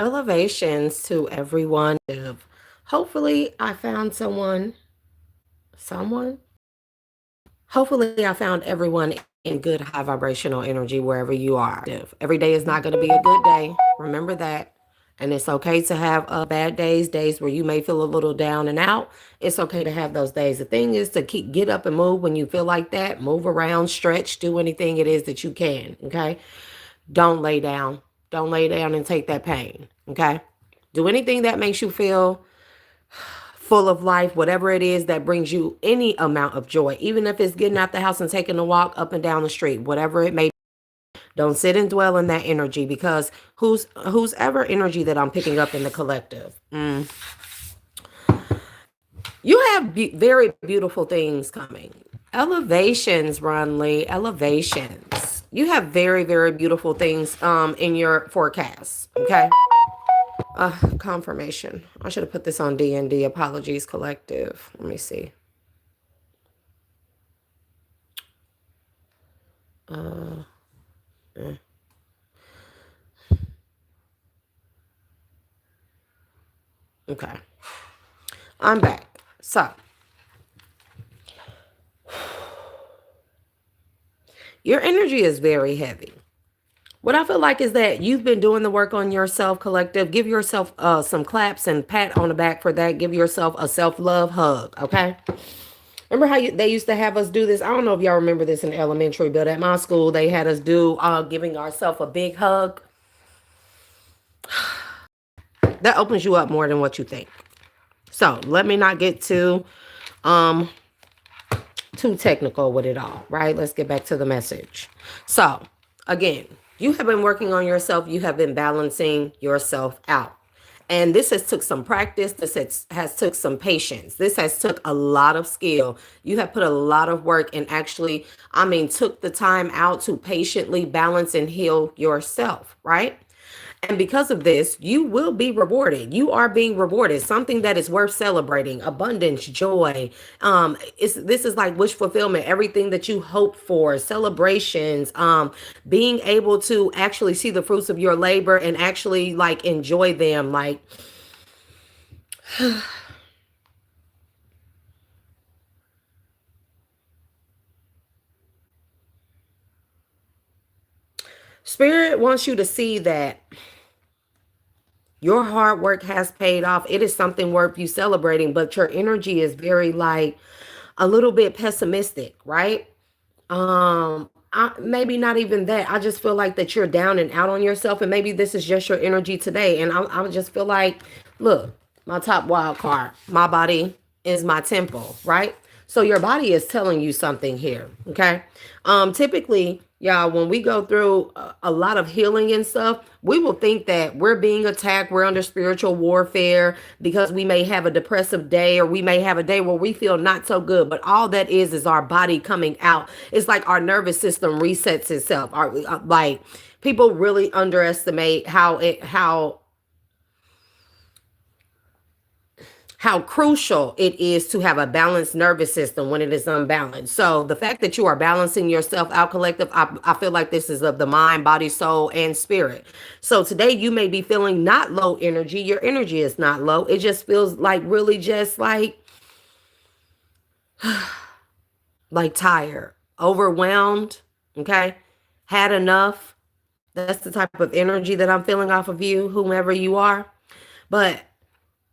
Elevations to everyone. Hopefully, I found someone. Hopefully, I found everyone in good high vibrational energy wherever you are. Every day is not going to be a good day. Remember that. And it's okay to have bad days, days where you may feel a little down and out. It's okay to have those days. The thing is to get up and move when you feel like that. Move around, stretch, do anything it is that you can. Okay. Don't lay down. Don't lay down and take that pain. Okay. Do anything that makes you feel full of life, whatever it is that brings you any amount of joy, even if it's getting out the house and taking a walk up and down the street, whatever it may be. Don't sit and dwell in that energy because whose ever energy that I'm picking up in the collective. You have very beautiful things coming. Elevations, Ron Lee, elevations. You have very, very beautiful things in your forecast. Okay. Confirmation. I should have put this on D&D. Apologies, collective. Let me see. Okay. I'm back. So, your energy is very heavy. What I feel like is that you've been doing the work on yourself, collective. Give yourself some claps and pat on the back for that. Give yourself a self-love hug, okay? Remember how they used to have us do this? I don't know if y'all remember this in elementary, but at my school, they had us do giving ourselves a big hug. That opens you up more than what you think. So let me not get too technical with it all, right? Let's get back to the message. So again, you have been working on yourself. You have been balancing yourself out. And this has took some practice. This has took some patience. This has took a lot of skill. You have put a lot of work and actually, took the time out to patiently balance and heal yourself, right? And because of this, you will be rewarded. You are being rewarded. Something that is worth celebrating. Abundance, joy. This is like wish fulfillment. Everything that you hope for. Celebrations. Being able to actually see the fruits of your labor and actually like enjoy them. Like Spirit wants you to see that your hard work has paid off. It is something worth you celebrating, but your energy is very like a little bit pessimistic, right? Maybe not even that. I just feel like that you're down and out on yourself, and maybe this is just your energy today. And I just feel like, look, my top wild card, my body is my temple, right? So your body is telling you something here, okay? Typically, y'all, when we go through a lot of healing and stuff, we will think that we're being attacked, we're under spiritual warfare because we may have a depressive day or we may have a day where we feel not so good. But all that is our body coming out. It's like our nervous system resets itself. Like people really underestimate how crucial it is to have a balanced nervous system when it is unbalanced. So the fact that you are balancing yourself out, collective, I feel like this is of the mind, body, soul, and spirit. So today you may be feeling not low energy. Your energy is not low. It just feels like really just like tired, overwhelmed, okay? Had enough. That's the type of energy that I'm feeling off of you, whomever you are. But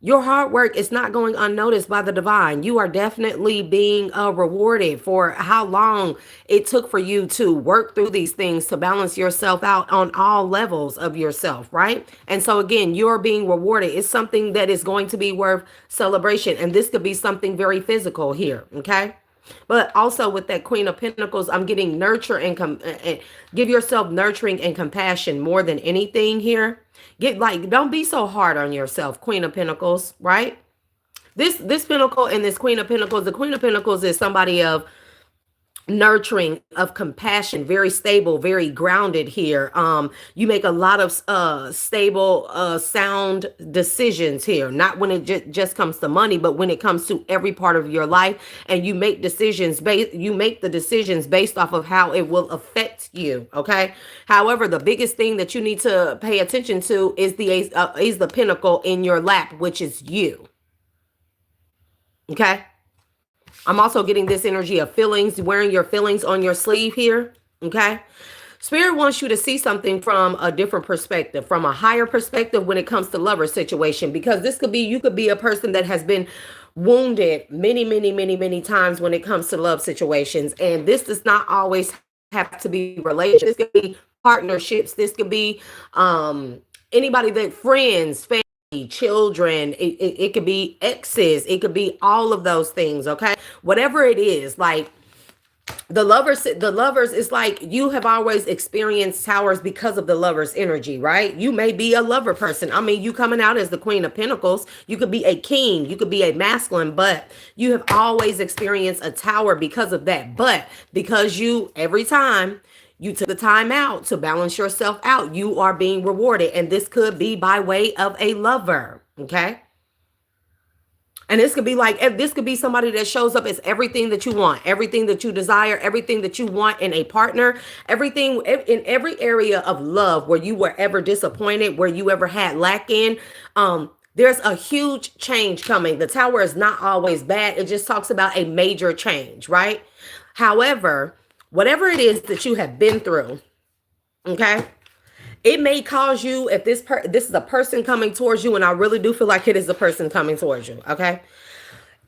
your hard work is not going unnoticed by the divine. You are definitely being rewarded for how long it took for you to work through these things to balance yourself out on all levels of yourself, right? And so again, you're being rewarded. It's something that is going to be worth celebration. And this could be something very physical here, okay? But also with that Queen of Pentacles, I'm getting nurture and give yourself nurturing and compassion more than anything here. Don't be so hard on yourself, Queen of Pentacles, right? This Pentacle and this Queen of Pentacles, the Queen of Pentacles is somebody of nurturing, of compassion, very stable, very grounded here. You make a lot of stable, sound decisions here, not when it just comes to money, but when it comes to every part of your life. And you make decisions you make the decisions based off of how it will affect you. Okay. However, the biggest thing that you need to pay attention to is the pinnacle in your lap, which is you. Okay. I'm also getting this energy of feelings, wearing your feelings on your sleeve here. Okay. Spirit wants you to see something from a different perspective, from a higher perspective when it comes to lover situation, because you could be a person that has been wounded many, many, many, many times when it comes to love situations. And this does not always have to be relationships. This could be partnerships. This could be anybody, that friends, family, children, it could be exes, it could be all of those things. Okay. Whatever it is, like the lovers is like you have always experienced towers because of the lovers energy, right? You may be a lover person. I mean, you coming out as the Queen of Pentacles, you could be a king, you could be a masculine, but you have always experienced a tower because of that. But because you, every time you took the time out to balance yourself out, you are being rewarded. And this could be by way of a lover. Okay. And this could be somebody that shows up as everything that you want, everything that you desire, everything that you want in a partner, everything in every area of love where you were ever disappointed, where you ever had lack in. There's a huge change coming. The tower is not always bad. It just talks about a major change, right? However, whatever it is that you have been through, okay? It may cause you, if this is a person coming towards you, and I really do feel like it is a person coming towards you, okay?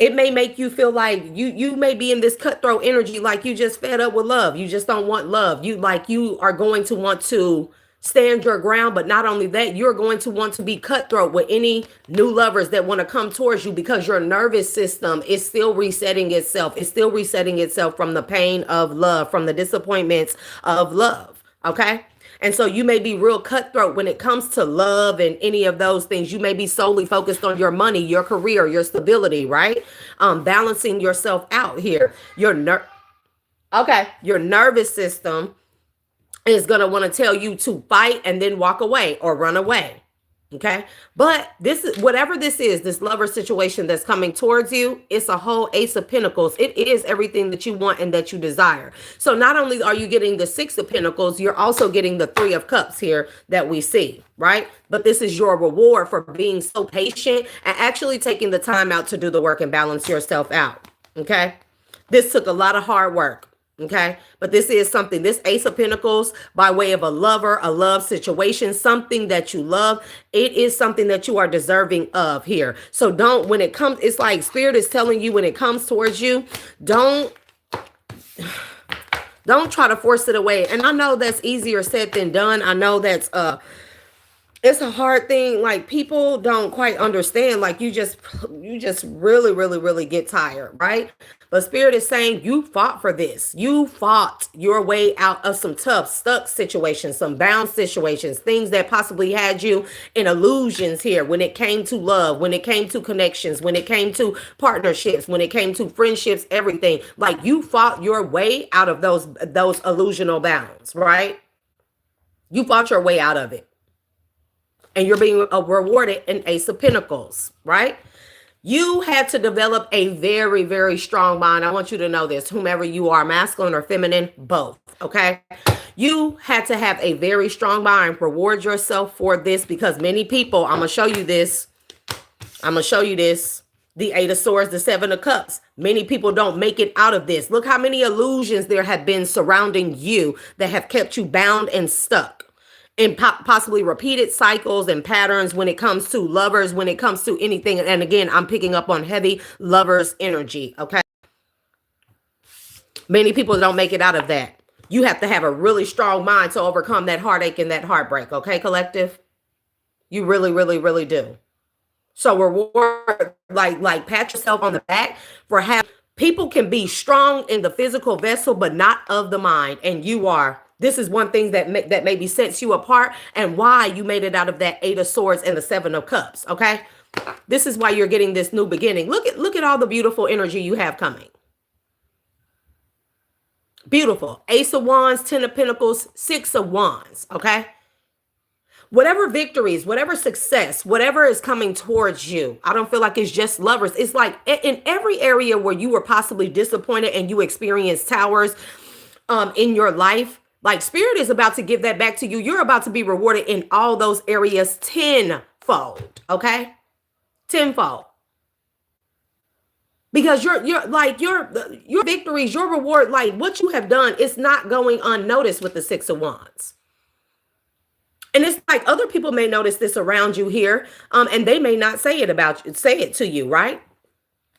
It may make you feel like you may be in this cutthroat energy, like you just fed up with love. You just don't want love. You are going to want to stand your ground, but not only that, you're going to want to be cutthroat with any new lovers that want to come towards you, because your nervous system is still resetting itself. It's still resetting itself from the pain of love, from the disappointments of love, okay? And so you may be real cutthroat when it comes to love and any of those things. You may be solely focused on your money, your career, your stability, right? Balancing yourself out here. Your nervous system is going to want to tell you to fight and then walk away or run away. Okay. But this is whatever this is, this lover situation that's coming towards you. It's a whole Ace of Pentacles. It is everything that you want and that you desire. So not only are you getting the Six of Pentacles, you're also getting the Three of Cups here that we see, right? But this is your reward for being so patient and actually taking the time out to do the work and balance yourself out. Okay. This took a lot of hard work. Okay. But this is something, this Ace of Pentacles, by way of a lover, a love situation, something that you love. It is something that you are deserving of here. So when it comes, it's like Spirit is telling you when it comes towards you, don't try to force it away. And I know that's easier said than done. I know that's, it's a hard thing. Like, people don't quite understand. Like, you just really, really, really get tired, right? But Spirit is saying you fought for this. You fought your way out of some tough, stuck situations, some bound situations, things that possibly had you in illusions here when it came to love, when it came to connections, when it came to partnerships, when it came to friendships, everything. Like, you fought your way out of those illusional bounds, right? You fought your way out of it. And you're being rewarded an Ace of Pentacles, right? You had to develop a very, very strong mind. I want you to know this, whomever you are, masculine or feminine, both, okay? You had to have a very strong mind. Reward yourself for this, because many people, I'm going to show you this. The Eight of Swords, the Seven of Cups. Many people don't make it out of this. Look how many illusions there have been surrounding you that have kept you bound and stuck. And possibly repeated cycles and patterns when it comes to lovers, when it comes to anything. And again, I'm picking up on heavy lovers energy, okay? Many people don't make it out of that. You have to have a really strong mind to overcome that heartache and that heartbreak, okay, collective? You really, really, really do. So reward, like pat yourself on the back for having, people can be strong in the physical vessel, but not of the mind. And you are. This is one thing that maybe sets you apart, and why you made it out of that Eight of Swords and the Seven of Cups, okay? This is why you're getting this new beginning. Look at all the beautiful energy you have coming. Beautiful. Ace of Wands, Ten of Pentacles, Six of Wands. Okay. Whatever victories, whatever success, whatever is coming towards you, I don't feel like it's just lovers. It's like in every area where you were possibly disappointed and you experienced towers in your life, like spirit is about to give that back to you. You're about to be rewarded in all those areas tenfold. Okay. Tenfold. Because your victories, your reward, like what you have done, is not going unnoticed with the Six of Wands. And it's like other people may notice this around you here, and they may not say it to you, right?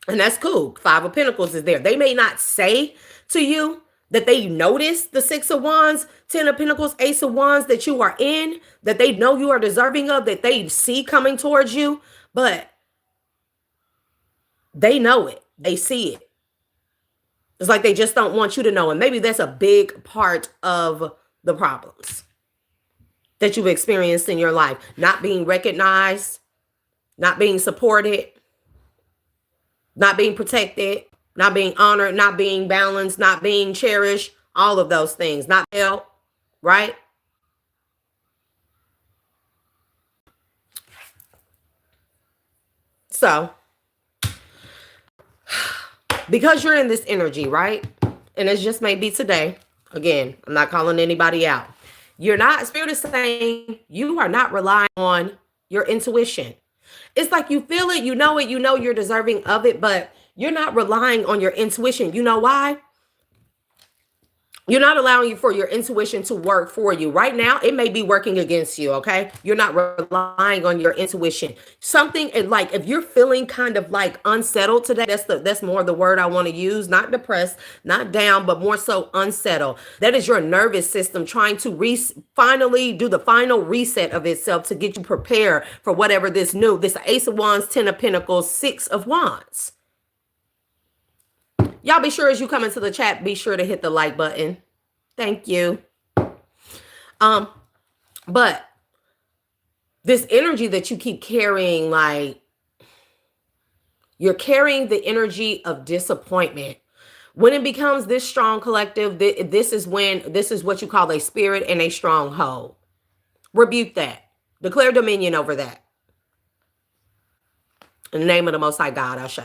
And that's cool. Five of Pentacles is there. They may not say to you that they notice the Six of Wands, Ten of Pentacles, Ace of Wands that you are in, that they know you are deserving of, that they see coming towards you, but they know it. They see it. It's like they just don't want you to know. And maybe that's a big part of the problems that you've experienced in your life. Not being recognized, not being supported, not being protected, not being honored, not being balanced, not being cherished, all of those things, not help, right? So, because you're in this energy, right? And it just may be today. Again, I'm not calling anybody out. You're not, spirit is saying you are not relying on your intuition. It's like you feel it, you know you're deserving of it, but you're not relying on your intuition. You know why? You're not allowing for your intuition to work for you. Right now, it may be working against you, okay? You're not relying on your intuition. Something like if you're feeling kind of like unsettled today, that's more the word I want to use, not depressed, not down, but more so unsettled. That is your nervous system trying to finally do the final reset of itself to get you prepared for whatever this Ace of Wands, Ten of Pentacles, Six of Wands. Y'all be sure as you come into the chat, be sure to hit the like button. Thank you. But this energy that you keep carrying, like you're carrying the energy of disappointment. When it becomes this strong collective, this is what you call a spirit and a stronghold. Rebuke that. Declare dominion over that. In the name of the Most High God, Ashe.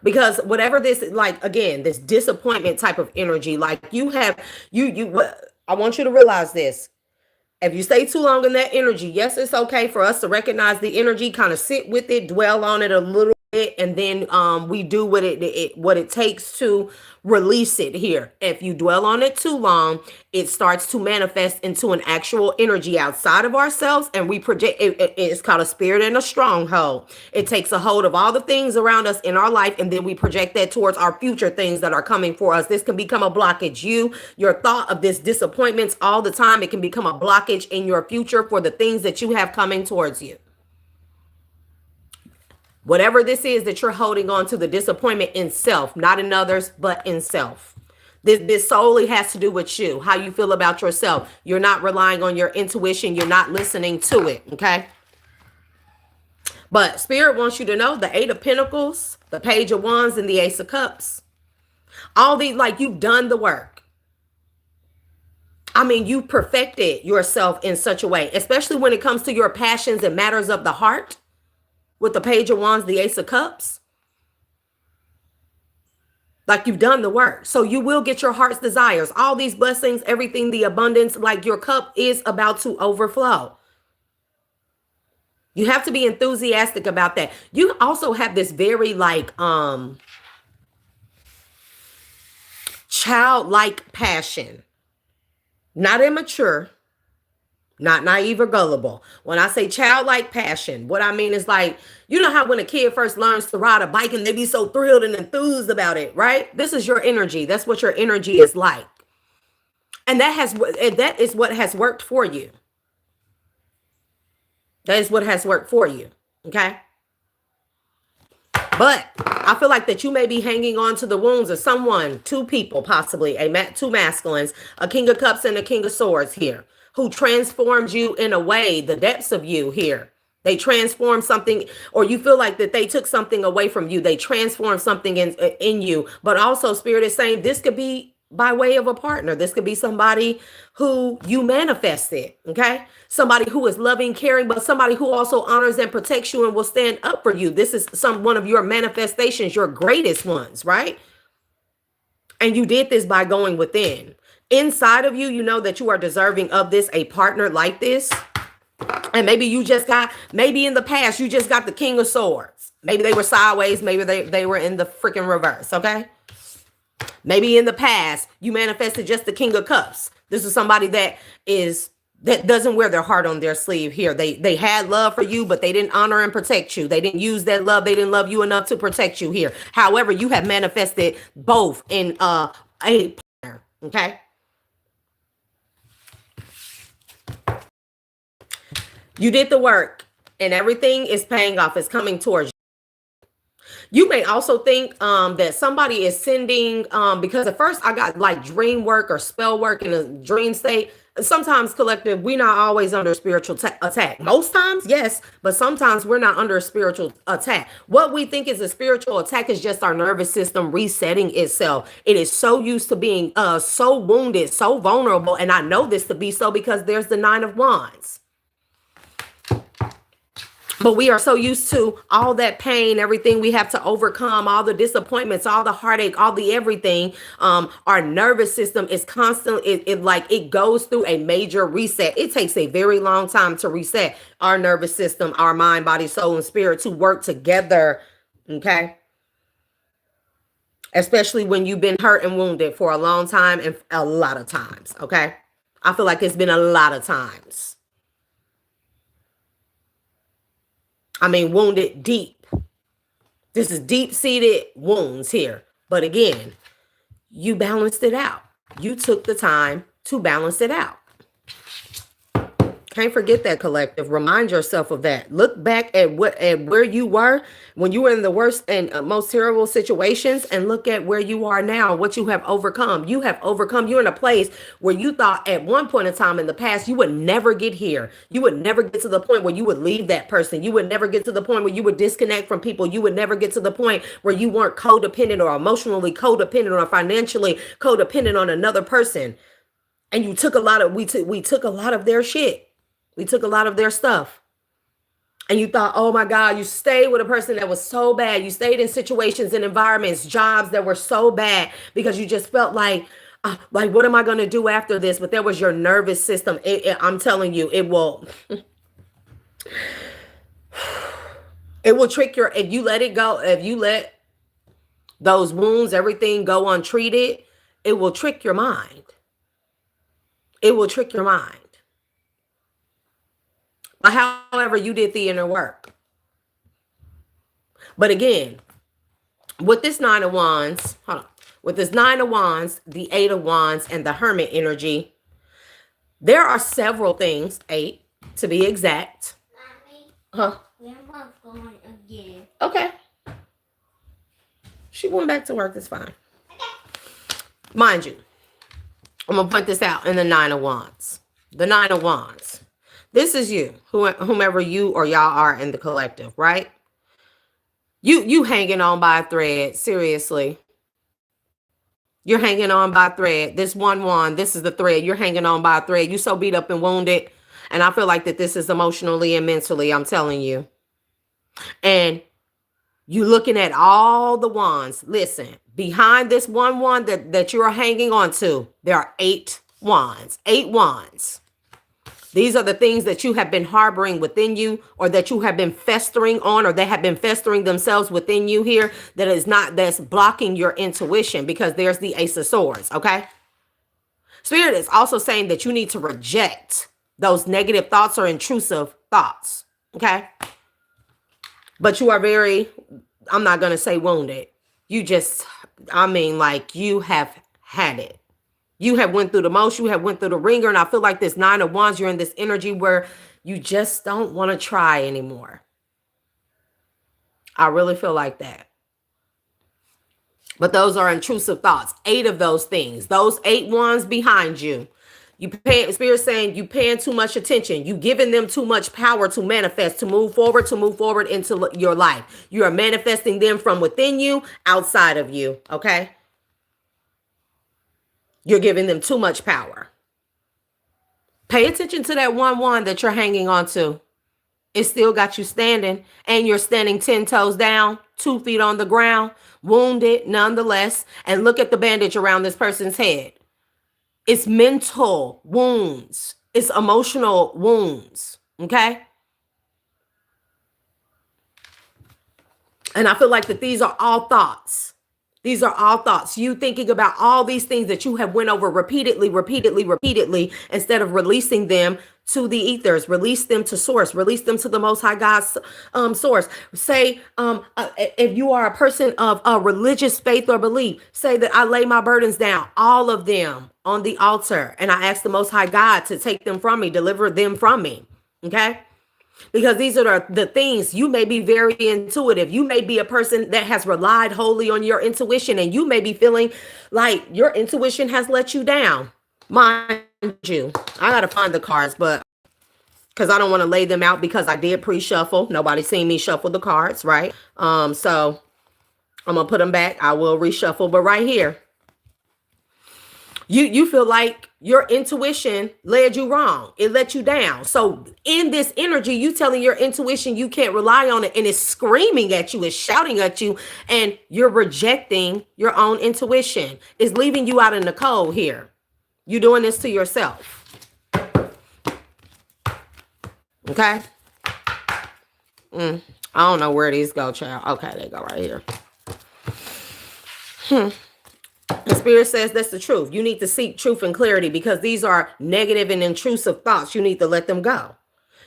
Because whatever this, like, again, this disappointment type of energy, like I want you to realize this. If you stay too long in that energy, yes, it's okay for us to recognize the energy, kind of sit with it, dwell on it a little bit, and then we do what it takes to release it here. If you dwell on it too long, it starts to manifest into an actual energy outside of ourselves, and we project it. It's called a spirit and a stronghold. It takes a hold of all the things around us in our life, and then we project that towards our future things that are coming for us. This can become a blockage. Your thought of this disappointments all the time, it can become a blockage in your future for the things that you have coming towards you. Whatever this is that you're holding on to, the disappointment in self, not in others, but in self. This solely has to do with you, how you feel about yourself. You're not relying on your intuition. You're not listening to it, okay? But Spirit wants you to know the Eight of Pentacles, the Page of Wands, and the Ace of Cups. All these, like, you've done the work. I mean, you perfected yourself in such a way, especially when it comes to your passions and matters of the heart. With the Page of Wands, the Ace of Cups. Like, you've done the work. So you will get your heart's desires. All these blessings, everything, the abundance, like your cup is about to overflow. You have to be enthusiastic about that. You also have this very like childlike passion. Not immature. Not naive or gullible. When I say childlike passion, what I mean is like, you know how when a kid first learns to ride a bike and they be so thrilled and enthused about it, right? This is your energy. That's what your energy is like. And that is what has worked for you. That is what has worked for you. Okay. But I feel like that you may be hanging on to the wounds of someone, two people, possibly two masculines, a King of Cups and a King of Swords here, who transformed you in a way, the depths of you here, They transform something, or you feel like that they took something away from you. They transform something in you. But also, Spirit is saying this could be by way of a partner. This could be somebody who you manifested. Okay, somebody who is loving, caring, but somebody who also honors and protects you and will stand up for you. This is one of your manifestations, your greatest ones, right? And you did this by going within. Inside of you, you know that you are deserving of this, a partner like this. And maybe you just got, maybe in the past, you just got the King of Swords. Maybe they were sideways. Maybe they were in the freaking reverse. Okay. Maybe in the past, you manifested just the King of Cups. This is somebody that doesn't wear their heart on their sleeve here. They had love for you, but they didn't honor and protect you. They didn't use that love. They didn't love you enough to protect you here. However, you have manifested both in a partner. Okay. You did the work and everything is paying off. It's coming towards you. You may also think that somebody is sending, because at first I got like dream work or spell work in a dream state. Sometimes, collective, we're not always under spiritual attack. Most times, yes, but sometimes we're not under a spiritual attack. What we think is a spiritual attack is just our nervous system resetting itself. It is so used to being so wounded, so vulnerable. And I know this to be so because there's the 9 of Wands. But we are so used to all that pain, everything we have to overcome, all the disappointments, all the heartache, all the everything. Our nervous system is constantly, it goes through a major reset. It takes a very long time to reset our nervous system, our mind, body, soul, and spirit to work together. Okay. Especially when you've been hurt and wounded for a long time and a lot of times. Okay. I feel like it's been a lot of times. I mean, wounded deep. This is deep-seated wounds here. But again, you balanced it out. You took the time to balance it out. Can't forget that, collective. Remind yourself of that. Look back at where you were when you were in the worst and most terrible situations, and look at where you are now, what you have overcome. You have overcome. You're in a place where you thought at one point in time in the past you would never get here. You would never get to the point where you would leave that person. You would never get to the point where you would disconnect from people. You would never get to the point where you weren't codependent or emotionally codependent or financially codependent on another person. And you took a lot of, we took a lot of their shit. We took a lot of their stuff. And you thought, oh my God, you stayed with a person that was so bad. You stayed in situations and environments, jobs that were so bad because you just felt like what am I going to do after this? But there was your nervous system. I'm telling you, it will trick if you let it go, if you let those wounds, everything go untreated, it will trick your mind. It will trick your mind. However, you did the inner work. But again, with this 9 of Wands, with this 9 of Wands, the 8 of Wands, and the Hermit energy, there are several things, 8 to be exact. Mommy, where Mom's going again? Okay. She went back to work. That's fine. Okay. Mind you, I'm going to point this out in the 9 of Wands. The 9 of Wands. This is you, whomever you or y'all are in the collective, right? You hanging on by a thread, seriously. You're hanging on by a thread. This wand, this is the thread. You're hanging on by a thread. You so beat up and wounded. And I feel like that this is emotionally and mentally, I'm telling you. And you looking at all the wands. Listen, behind this one wand that you're hanging on to, there are 8 wands. 8 wands. These are the things that you have been harboring within you, or that you have been festering on, or they have been festering themselves within you here, that's blocking your intuition, because there's the Ace of Swords, okay? Spirit is also saying that you need to reject those negative thoughts or intrusive thoughts, okay? But you are very, I'm not going to say wounded. You just, you have had it. You have went through the most, you have went through the ringer, and I feel like this 9 of Wands, you're in this energy where you just don't want to try anymore. I really feel like that. But those are intrusive thoughts. 8 of those things, those 8 wands behind you. Spirit saying you paying too much attention. You giving them too much power to manifest, to move forward into your life. You are manifesting them from within you, outside of you. Okay. You're giving them too much power. Pay attention to that one that you're hanging on to. It still got you standing, and you're standing 10 toes down, 2 feet on the ground, wounded nonetheless. And look at the bandage around this person's head. It's mental wounds. It's emotional wounds. Okay. And I feel like that these are all thoughts. These are all thoughts. You thinking about all these things that you have went over repeatedly, instead of releasing them to the ethers, release them to source, release them to the Most High God's source. Say, if you are a person of a religious faith or belief, say that I lay my burdens down, all of them on the altar, and I ask the Most High God to take them from me, deliver them from me. Okay. Because these are the things. You may be very intuitive. You may be a person that has relied wholly on your intuition, and you may be feeling like your intuition has let you down. Mind you, I got to find the cards, but because I don't want to lay them out, because I did pre-shuffle. Nobody's seen me shuffle the cards, right? So I'm going to put them back. I will reshuffle, but right here, you feel like your intuition led you wrong. It let you down. So in this energy, you telling your intuition you can't rely on it, and it's screaming at you, it's shouting at you, and you're rejecting your own intuition. It's leaving you out in the cold here. You're doing this to yourself. Okay? I don't know where these go, child. Okay, they go right here. The Spirit says that's the truth. You need to seek truth and clarity, because these are negative and intrusive thoughts. You need to let them go.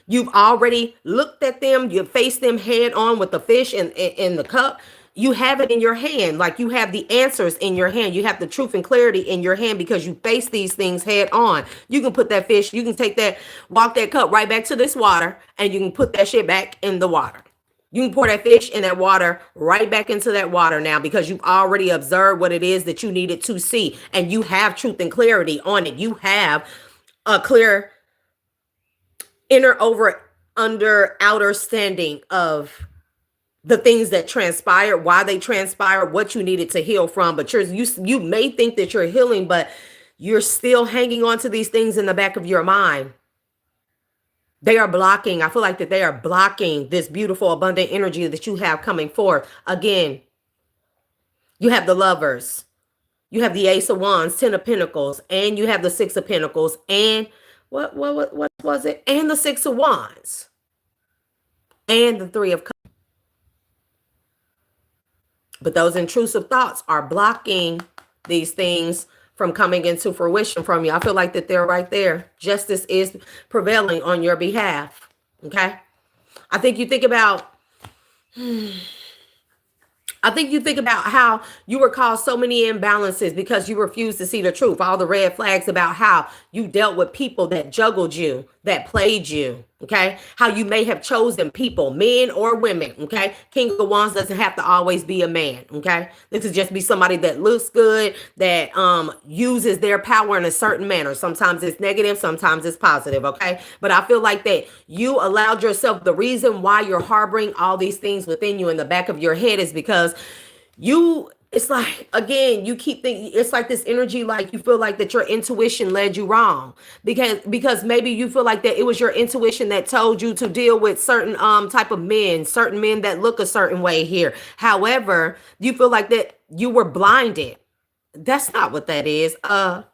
You've already looked at them. You faced them head on with the fish in the cup. You have it in your hand. Like you have the answers in your hand. You have the truth and clarity in your hand, because you face these things head on. You can put that fish, you can take that, walk that cup right back to this water, and you can put that shit back in the water. You can pour that fish and that water right back into that water now, because you've already observed what it is that you needed to see, and you have truth and clarity on it. You have a clear inner over under outer standing of the things that transpired, why they transpired, what you needed to heal from. But you may think that you're healing, but you're still hanging on to these things in the back of your mind. They are blocking. I feel like that they are blocking this beautiful, abundant energy that you have coming forth. Again, you have the Lovers. You have the Ace of Wands, 10 of Pentacles, and you have the 6 of Pentacles, and what was it? And the 6 of Wands, and the 3 of Cups. But those intrusive thoughts are blocking these things from coming into fruition from you. I feel like that they're right there. Justice is prevailing on your behalf. Okay. I think you think about how you were caused so many imbalances because you refused to see the truth. All the red flags about how you dealt with people that juggled you, that played you. Okay. How you may have chosen people, men or women. Okay. King of Wands doesn't have to always be a man. Okay. This could just be somebody that looks good, that uses their power in a certain manner. Sometimes it's negative, sometimes it's positive. Okay. But I feel like that you allowed yourself, the reason why you're harboring all these things within you in the back of your head is because it's like, again, you keep thinking, it's like this energy, like you feel like that your intuition led you wrong, because maybe you feel like that it was your intuition that told you to deal with certain type of men, certain men that look a certain way here. However, you feel like that you were blinded. That's not what that is. How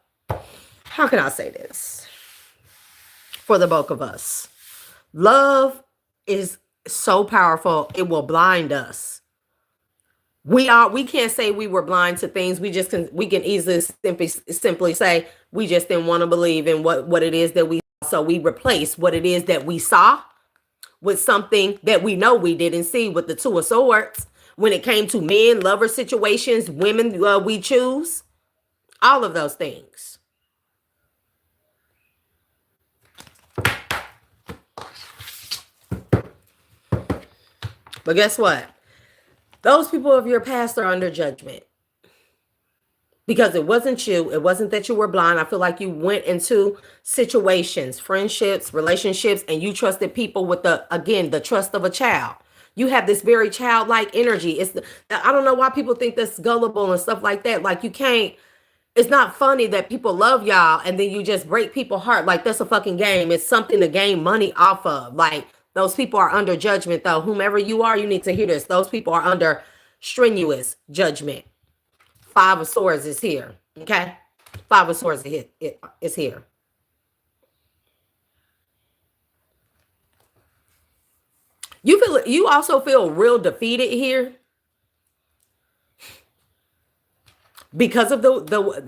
can I say this for the bulk of us? Love is so powerful, it will blind us. We can't say we were blind to things. We can easily simply say we just didn't want to believe in what it is that we saw. So we replace what it is that we saw with something that we know we didn't see, with the 2 of Swords. When it came to men, lover situations, women we choose, all of those things. But guess what? Those people of your past are under judgment, because it wasn't you. It wasn't that you were blind. I feel like you went into situations, friendships, relationships, and you trusted people with the trust of a child. You have this very childlike energy. I don't know why people think that's gullible and stuff like that. Like, you can't, it's not funny that people love y'all and then you just break people's heart. Like, that's a fucking game. It's something to gain money off of. Like, those people are under judgment, though. Whomever you are, you need to hear this. Those people are under strenuous judgment. Five of Swords is here. Okay? Five of Swords is here. You also feel real defeated here because of the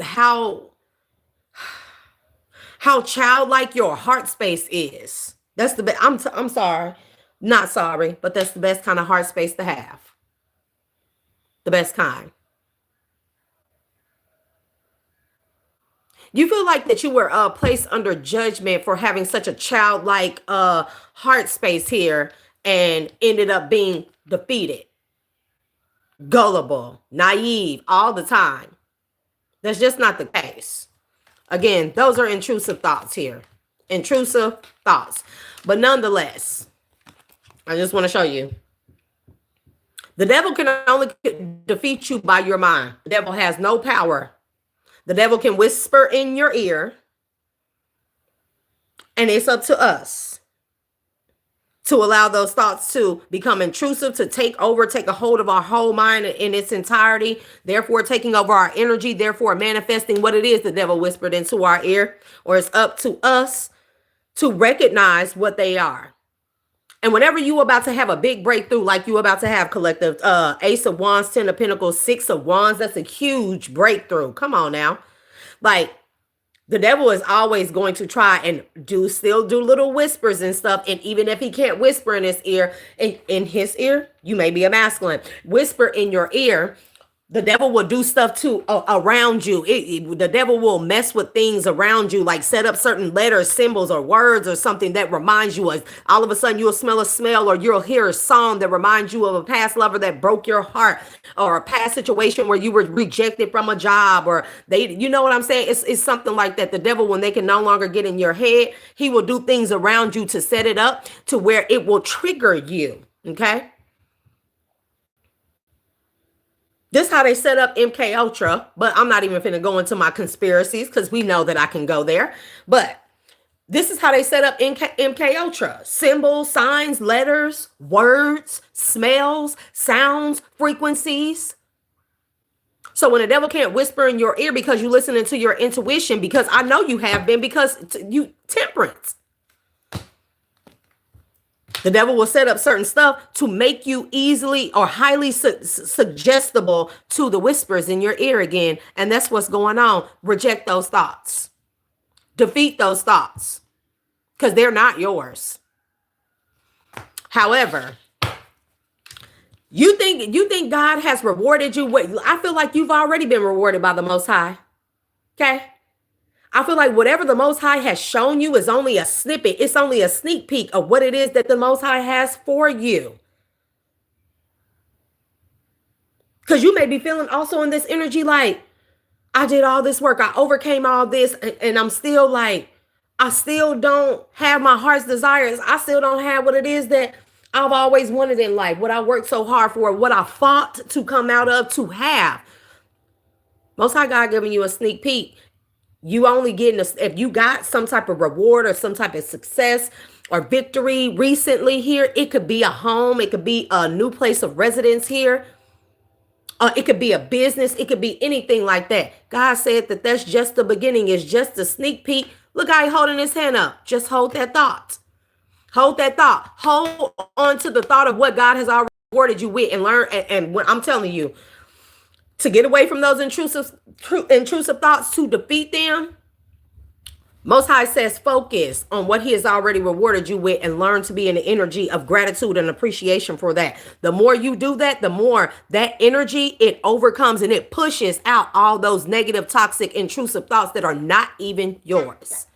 how childlike your heart space is. That's the best. I'm sorry, not sorry, but that's the best kind of heart space to have. The best kind. You feel like that you were placed under judgment for having such a childlike heart space here and ended up being defeated, gullible, naive all the time. That's just not the case. Again, those are intrusive thoughts here. Intrusive thoughts. But nonetheless, I just want to show you. The devil can only defeat you by your mind. The devil has no power. The devil can whisper in your ear. And it's up to us to allow those thoughts to become intrusive, to take a hold of our whole mind in its entirety, therefore taking over our energy, therefore manifesting what it is the devil whispered into our ear. Or it's up to us to recognize what they are. And whenever you about to have a big breakthrough, like you about to have, collective, Ace of Wands, 10 of Pentacles, 6 of Wands, that's a huge breakthrough. Come on now. Like, the devil is always going to try and still do little whispers and stuff. And even if he can't whisper in his ear, in his ear, you may be a masculine, whisper in your ear, the devil will do stuff too around you. The devil will mess with things around you, like set up certain letters, symbols, or words or something that reminds you of, all of a sudden you'll smell a smell, or you'll hear a song that reminds you of a past lover that broke your heart, or a past situation where you were rejected from a job, or you know what I'm saying? It's something like that. The devil, when they can no longer get in your head, he will do things around you to set it up to where it will trigger you. Okay? This is how they set up MK Ultra, but I'm not even finna go into my conspiracies because we know that I can go there. But this is how they set up MK Ultra. Symbols, signs, letters, words, smells, sounds, frequencies. So when the devil can't whisper in your ear because you're listening to your intuition, because I know you have been, because you temperance. The devil will set up certain stuff to make you easily or highly suggestible to the whispers in your ear again. And that's what's going on. Reject those thoughts. Defeat those thoughts because they're not yours. However, you think God has rewarded you? I feel like you've already been rewarded by the Most High. Okay? I feel like whatever the Most High has shown you is only a snippet. It's only a sneak peek of what it is that the Most High has for you. Because you may be feeling also in this energy like, I did all this work. I overcame all this. And I'm still like, I still don't have my heart's desires. I still don't have what it is that I've always wanted in life. What I worked so hard for. What I fought to come out of to have. Most High God giving you a sneak peek. You only getting if you got some type of reward or some type of success or victory recently here, it could be a home, it could be a new place of residence here, it could be a business, it could be anything like that. God said that that's just the beginning, it's just a sneak peek. Look how he's holding his hand up. Just hold that thought. Hold that thought. Hold on to the thought of what God has already rewarded you with, and learn. And when I'm telling you, to get away from those intrusive thoughts, to defeat them, Most High says focus on what he has already rewarded you with and learn to be in the energy of gratitude and appreciation for that. The more you do that, the more that energy, it overcomes and it pushes out all those negative, toxic, intrusive thoughts that are not even yours.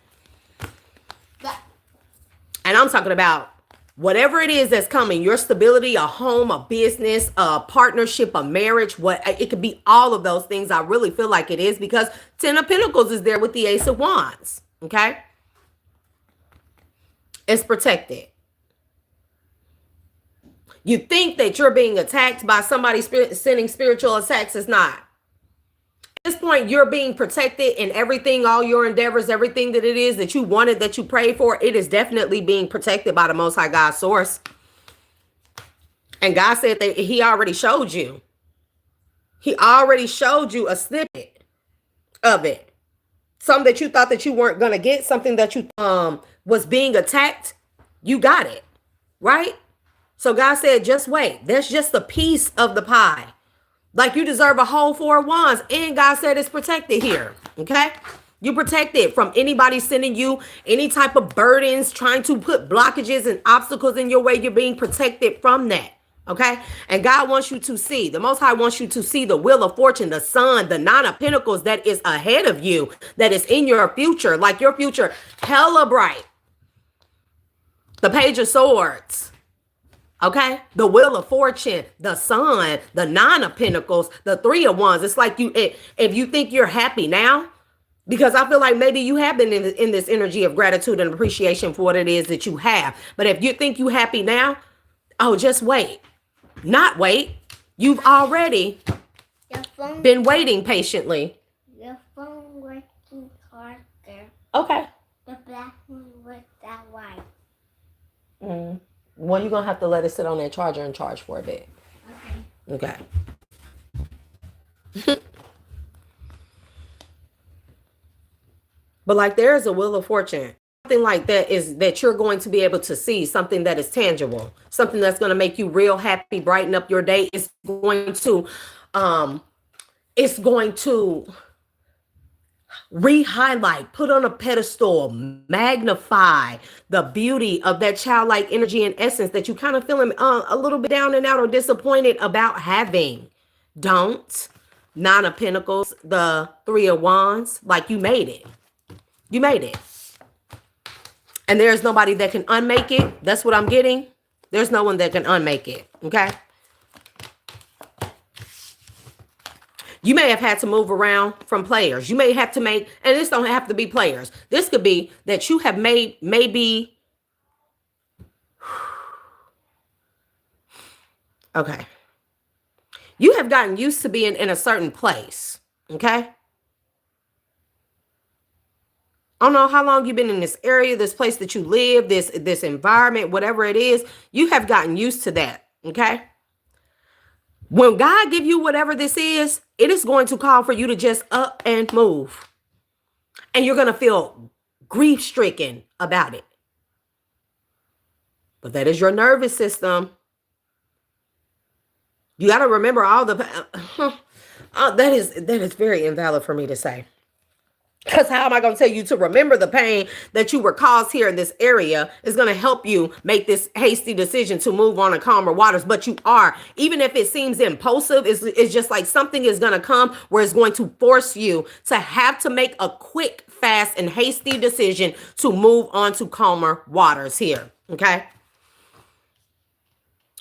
And I'm talking about Whatever it is that's coming, your stability, a home, a business, a partnership, a marriage, what it could be, all of those things. I really feel like it is, because 10 of Pentacles is there with the Ace of Wands. Okay. It's protected. You think that you're being attacked by somebody sending spiritual attacks. It's not. At this point, you're being protected in everything, all your endeavors, everything that it is that you wanted, that you prayed for. It is definitely being protected by the Most High God source. And God said that he already showed you. He already showed you a snippet of it. Something that you thought that you weren't going to get, something that you was being attacked. You got it, right? So God said, just wait. That's just a piece of the pie. Like, you deserve a whole 4 of Wands. And God said it's protected here. Okay? You protected from anybody sending you any type of burdens, trying to put blockages and obstacles in your way. You're being protected from that. Okay? And God wants you to see, the Most High wants you to see the Wheel of Fortune, the Sun, the 9 of Pentacles that is ahead of you, that is in your future. Like, your future, hella bright. The Page of Swords. Okay, the Wheel of Fortune, the Sun, the 9 of Pentacles, the 3 of Wands. It's like if you think you're happy now, because I feel like maybe you have been in this energy of gratitude and appreciation for what it is that you have. But if you think you're happy now, oh, just wait. Not wait. You've already been waiting patiently. Your phone working harder. Okay. The black one with that white. Well, you're going to have to let it sit on that charger and charge for a bit. Okay. But like, there is a Wheel of Fortune. Something like that is that you're going to be able to see, something that is tangible, something that's going to make you real happy, brighten up your day. It's going to re-highlight, put on a pedestal, magnify the beauty of that childlike energy and essence that you kind of feeling a little bit down and out or disappointed about having. Don't. 9 of Pentacles, the 3 of Wands, like, you made it. You made it. And there's nobody that can unmake it. That's what I'm getting. There's no one that can unmake it. Okay. You may have had to move around from players. You may have to make, and this don't have to be players. This could be that you have made maybe, okay. You have gotten used to being in a certain place. Okay. I don't know how long you've been in this area, this place that you live, this environment, whatever it is. You have gotten used to that. Okay. When God give you whatever this is, it is going to call for you to just up and move. And you're going to feel grief-stricken about it. But that is your nervous system. You got to remember all the... that is very invalid for me to say. Because how am I going to tell you to remember the pain that you were caused here in this area is going to help you make this hasty decision to move on to calmer waters. But you are, even if it seems impulsive, it's just like something is going to come where it's going to force you to have to make a quick, fast, and hasty decision to move on to calmer waters here. Okay.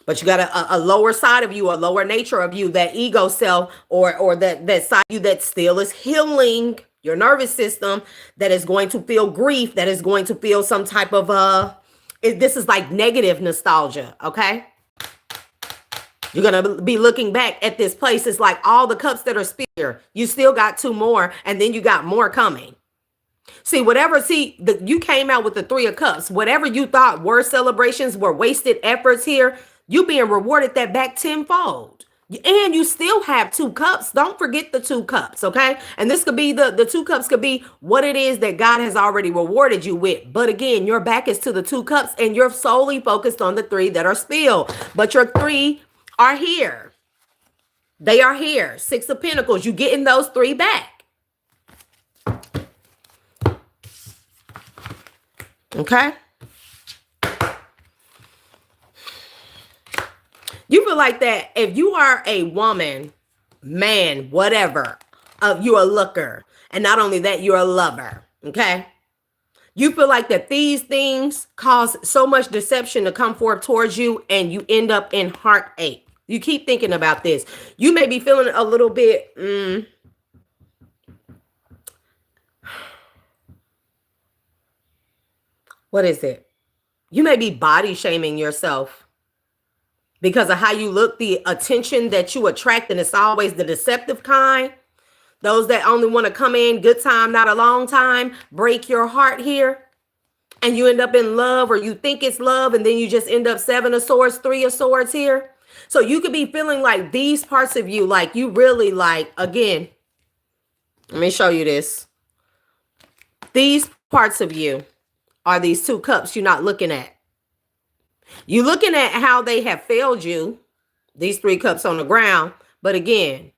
But you got a lower side of you, a lower nature of you, that ego self or that side of you that still is healing. Your nervous system that is going to feel grief, that is going to feel some type of, this is like negative nostalgia, okay? You're going to be looking back at this place. It's like all the cups that are spilled. You still got 2 more, and then you got more coming. You came out with the 3 of Cups. Whatever you thought were celebrations, were wasted efforts here, you being rewarded that back tenfold. And you still have 2 cups. Don't forget the 2 cups, okay? And this could be the 2 cups could be what it is that God has already rewarded you with. But again, your back is to the 2 cups and you're solely focused on the 3 that are spilled. But your 3 are here. They are here. 6 of Pentacles. You getting those 3 back. Okay? You feel like that if you are a woman, man, whatever, you're a looker. And not only that, you're a lover. Okay. You feel like that these things cause so much deception to come forth towards you, and you end up in heartache. You keep thinking about this. You may be feeling a little bit, what is it? You may be body shaming yourself because of how you look, the attention that you attract, and it's always the deceptive kind. Those that only want to come in, good time, not a long time, break your heart here. And you end up in love, or you think it's love, and then you just end up 7 of swords, 3 of swords here. So you could be feeling like these parts of you, like you really like, again, let me show you this. These parts of you are these 2 cups you're not looking at. You're looking at how they have failed you, these 3 cups on the ground. But again,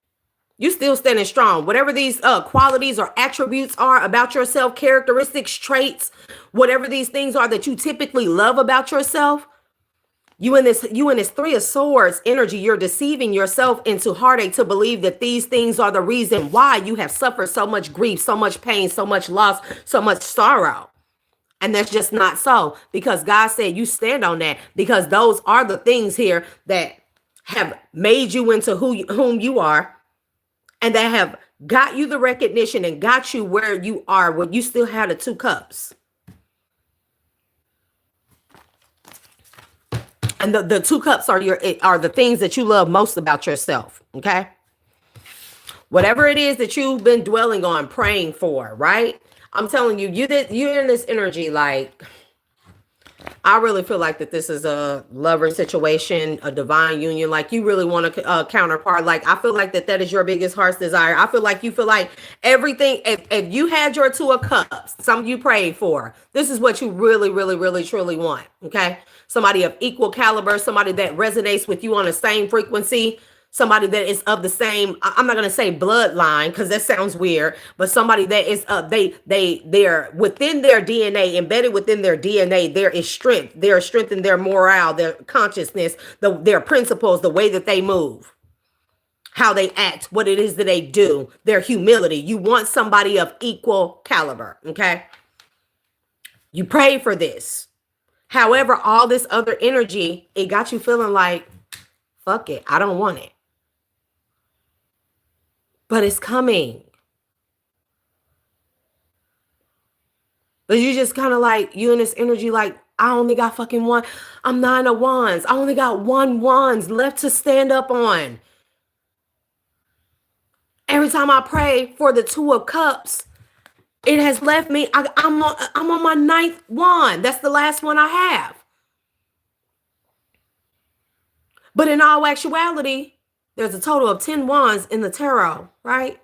you still standing strong. Whatever these qualities or attributes are about yourself, characteristics, traits, whatever these things are that you typically love about yourself, you in this 3 of swords energy, you're deceiving yourself into heartache to believe that these things are the reason why you have suffered so much grief, so much pain, so much loss, so much sorrow. And that's just not so, because God said you stand on that, because those are the things here that have made you into whom you are, and that have got you the recognition and got you where you are when you still have the 2 cups. And the 2 cups are the things that you love most about yourself. Okay. Whatever it is that you've been dwelling on, praying for, right? I'm telling you, you're in this energy. Like, I really feel like that this is a lover situation, a divine union. Like, you really want a counterpart. Like, I feel like that is your biggest heart's desire. I feel like you feel like everything, if you had your 2 of cups, something you prayed for, this is what you really, really, really, truly want. Okay. Somebody of equal caliber, somebody that resonates with you on the same frequency, somebody that is of the same, I'm not going to say bloodline, because that sounds weird, but somebody that is they're within their DNA, embedded within their DNA, there is strength. There is strength in their morale, their consciousness, their principles, the way that they move, how they act, what it is that they do, their humility. You want somebody of equal caliber. Okay. You pray for this. However, all this other energy, it got you feeling like, fuck it, I don't want it. But it's coming. But you just kind of like, you in this energy like, I only got fucking one. I'm 9 of wands. I only got 1 wands left to stand up on. Every time I pray for the 2 of cups, it has left me. I'm on my 9th wand. That's the last one I have. But in all actuality, there's a total of 10 wands in the tarot, right?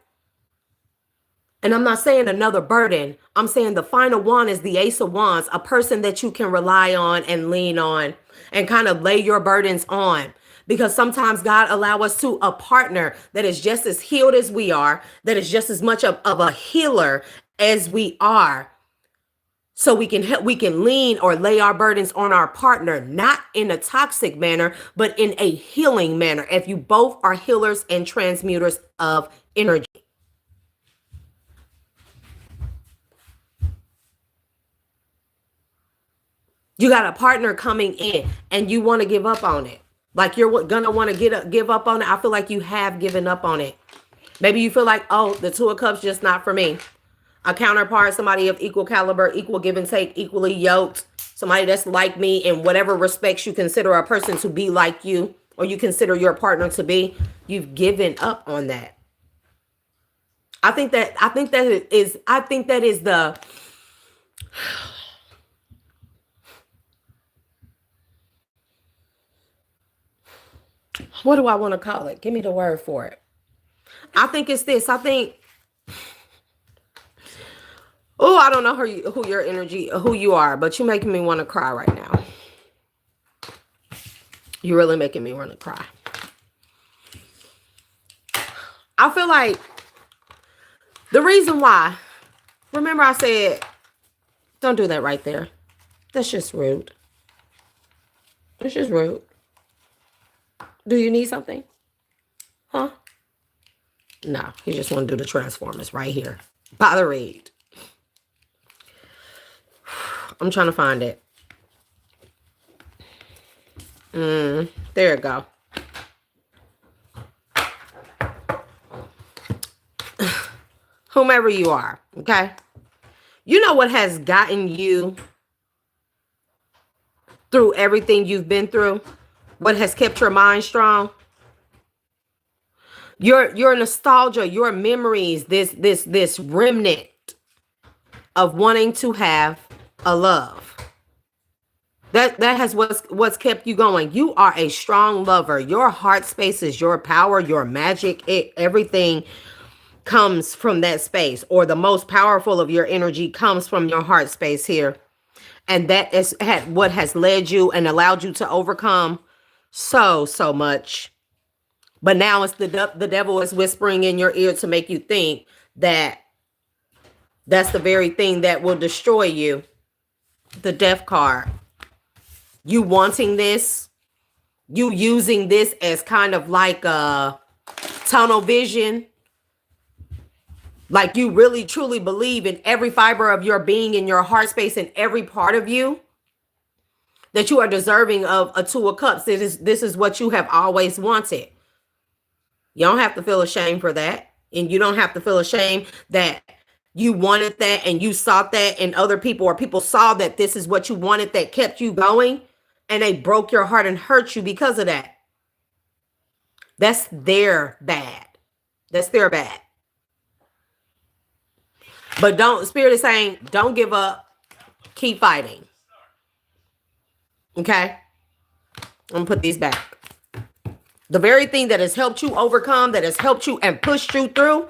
And I'm not saying another burden. I'm saying the final one is the Ace of Wands, a person that you can rely on and lean on and kind of lay your burdens on. Because sometimes God allow us to a partner that is just as healed as we are, that is just as much of a healer as we are. So we can lean or lay our burdens on our partner, not in a toxic manner, but in a healing manner. If you both are healers and transmuters of energy. You got a partner coming in and you want to give up on it. Like, you're going to want to give up on it. I feel like you have given up on it. Maybe you feel like, oh, the 2 of cups just not for me. A counterpart, somebody of equal caliber, equal give and take, equally yoked, somebody that's like me in whatever respects you consider a person to be like you, or you consider your partner to be. You've given up on that. I think that is the, what do I want to call it? Give me the word for it. I think it's this. I think, oh, I don't know who your energy, who you are, but you're making me want to cry right now. You're really making me want to cry. I feel like the reason why, remember I said, don't do that right there. That's just rude. That's just rude. Do you need something? Huh? No, he just want to do the Transformers right here. By the read. I'm trying to find it. There it go. Whomever you are, okay? You know what has gotten you through everything you've been through? What has kept your mind strong? Your nostalgia, your memories, this remnant of wanting to have a love. That has what's kept you going. You are a strong lover. Your heart space is your power, your magic. Everything comes from that space, or the most powerful of your energy comes from your heart space here. And that is what has led you and allowed you to overcome so much. But now it's the devil is whispering in your ear to make you think that that's the very thing that will destroy you. The death card. You wanting this, you using this as kind of like a tunnel vision. Like you really truly believe in every fiber of your being, in your heart space, in every part of you, that you are deserving of a Two of Cups. This is what you have always wanted. You don't have to feel ashamed for that. And you don't have to feel ashamed that you wanted that and you sought that, and other people or people saw that this is what you wanted that kept you going, and they broke your heart and hurt you because of that. That's their bad. That's their bad. But Spirit is saying, don't give up. Keep fighting. Okay? I'm going to put these back. The very thing that has helped you overcome, that has helped you and pushed you through,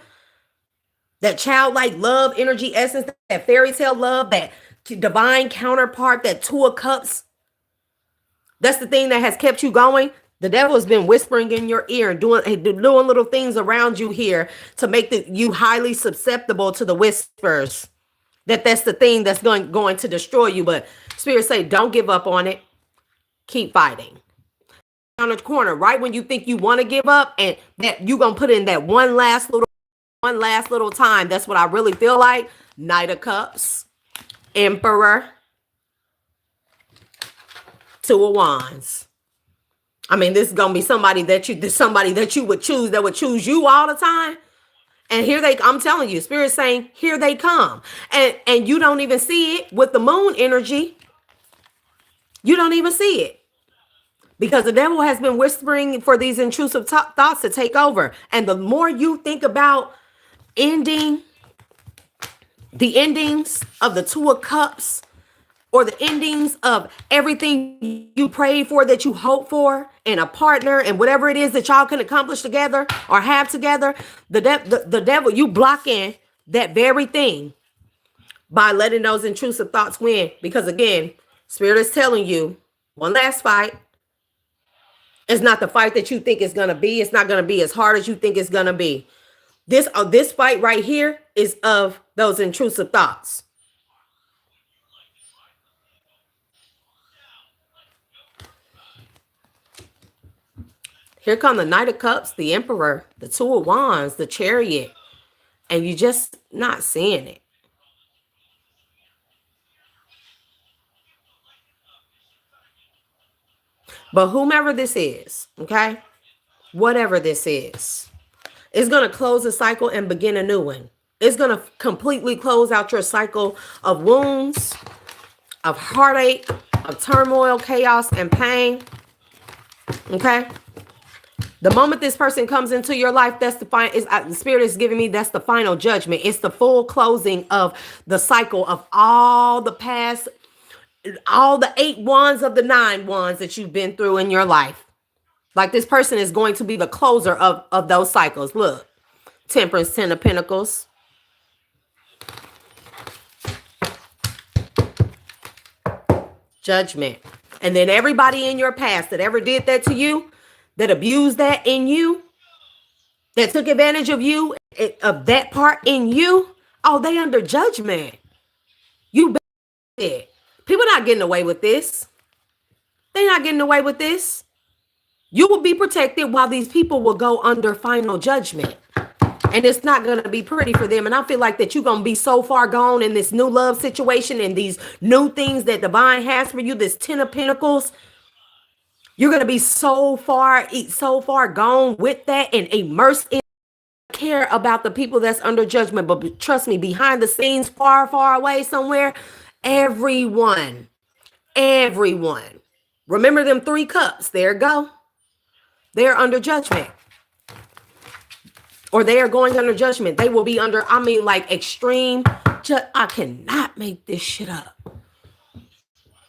that childlike love, energy, essence, that fairy tale love, that divine counterpart, that Two of Cups, that's the thing that has kept you going. The devil has been whispering in your ear and doing little things around you here to make you highly susceptible to the whispers. That's the thing that's going to destroy you. But Spirit say, don't give up on it. Keep fighting. On the corner, right when you think you want to give up, and that you're going to put in that one last little time. That's what I really feel like. Knight of Cups, Emperor, Two of Wands. I mean, this is gonna be somebody that you would choose, that would choose you all the time. And here I'm telling you, Spirit saying, here they come. And you don't even see it with the moon energy. You don't even see it. Because the devil has been whispering for these intrusive thoughts to take over. And the more you think about the endings of the Two of Cups, or the endings of everything you prayed for, that you hope for, and a partner, and whatever it is that y'all can accomplish together or have together, the devil, you blocking that very thing by letting those intrusive thoughts win. Because again, Spirit is telling you, one last fight. It's not the fight that you think it's going to be. It's not going to be as hard as you think it's going to be. This fight right here is of those intrusive thoughts. Here come the Knight of Cups, the Emperor, the Two of Wands, the Chariot, and you just not seeing it. But whomever this is, okay, whatever this is, it's going to close a cycle and begin a new one. It's going to completely close out your cycle of wounds, of heartache, of turmoil, chaos, and pain, okay? The moment this person comes into your life, that's the Spirit is giving me, that's the final judgment. It's the full closing of the cycle of all the past, all the 8 wands of the 9 wands that you've been through in your life. Like this person is going to be the closer of those cycles. Look, Temperance, 10 of Pentacles. Judgment. And then everybody in your past that ever did that to you, that abused that in you, that took advantage of you, of that part in you, oh, they under judgment. You bet. People not getting away with this. They're not getting away with this. You will be protected while these people will go under final judgment. And it's not going to be pretty for them. And I feel like that you're going to be so far gone in this new love situation and these new things that divine has for you, this 10 of Pentacles. You're going to be so far gone with that and immersed in care about the people that's under judgment. But trust me, behind the scenes, far away somewhere, everyone, remember them 3 cups. There you go. They're under judgment. Or they are going under judgment. They will be under, I mean, like extreme. I cannot make this shit up.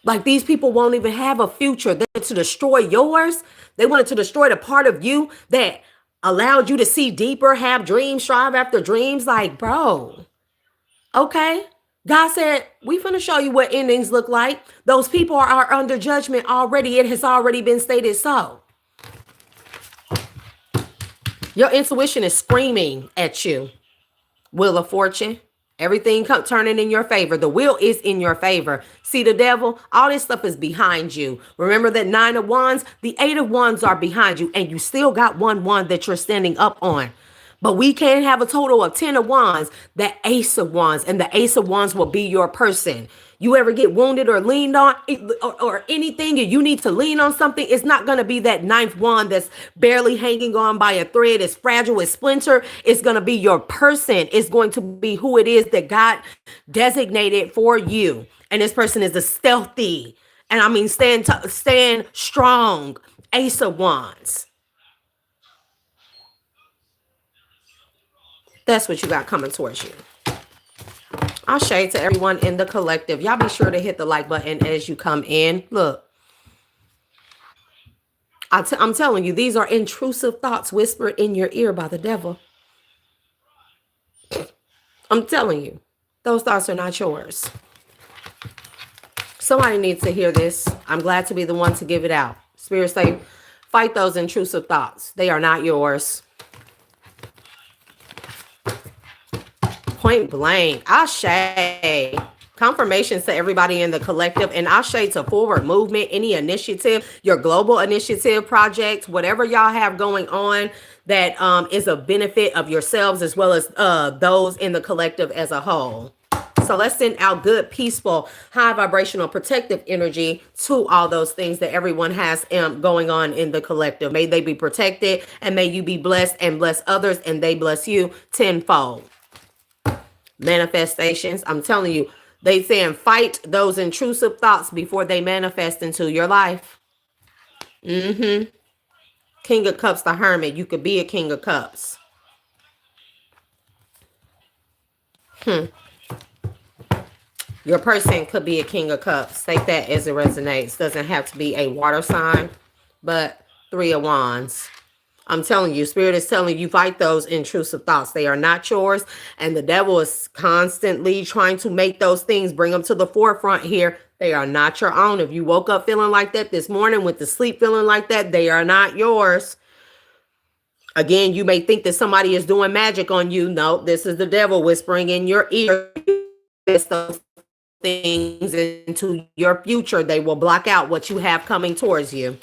Like these people won't even have a future. They're to destroy yours. They wanted to destroy the part of you that allowed you to see deeper, have dreams, strive after dreams. Like, bro, okay. God said, we finna show you what endings look like. Those people are under judgment already. It has already been stated so. Your intuition is screaming at you. Wheel of Fortune. Everything turning in your favor. The wheel is in your favor. See the devil? All this stuff is behind you. Remember that 9 of Wands? The 8 of Wands are behind you. And you still got 1 wand that you're standing up on. But we can't have a total of 10 of Wands. The Ace of Wands. And the Ace of Wands will be your person. You ever get wounded or leaned on or anything and you need to lean on something, it's not going to be that 9th wand that's barely hanging on by a thread. It's fragile, it's splinter. It's going to be your person. It's going to be who it is that God designated for you. And this person is a stealthy, and I mean stand strong Ace of Wands. That's what you got coming towards you. I'll shade to everyone in the collective. Y'all be sure to hit the like button as you come in. Look, I'm telling you, these are intrusive thoughts whispered in your ear by the devil. I'm telling you, those thoughts are not yours. Somebody needs to hear this. I'm glad to be the one to give it out. Spirit say, fight those intrusive thoughts. They are not yours. Point blank. Ashe. Confirmations to everybody in the collective, and Ashe to forward movement, any initiative, your global initiative project, whatever y'all have going on that is a benefit of yourselves as well as those in the collective as a whole. So let's send out good, peaceful, high vibrational, protective energy to all those things that everyone has going on in the collective. May they be protected, and may you be blessed and bless others, and they bless you tenfold. Manifestations. I'm telling you, they saying fight those intrusive thoughts before they manifest into your life. King of Cups, the Hermit. You could be a King of Cups. Your person could be a King of Cups. Take that as it resonates. Doesn't have to be a water sign, but 3 of Wands. I'm telling you, Spirit is telling you, fight those intrusive thoughts. They are not yours. And the devil is constantly trying to make those things, bring them to the forefront here. They are not your own. If you woke up feeling like that this morning, with the sleep feeling like that, they are not yours. Again, you may think that somebody is doing magic on you. No, this is the devil whispering in your ear. Those things into your future. They will block out what you have coming towards you.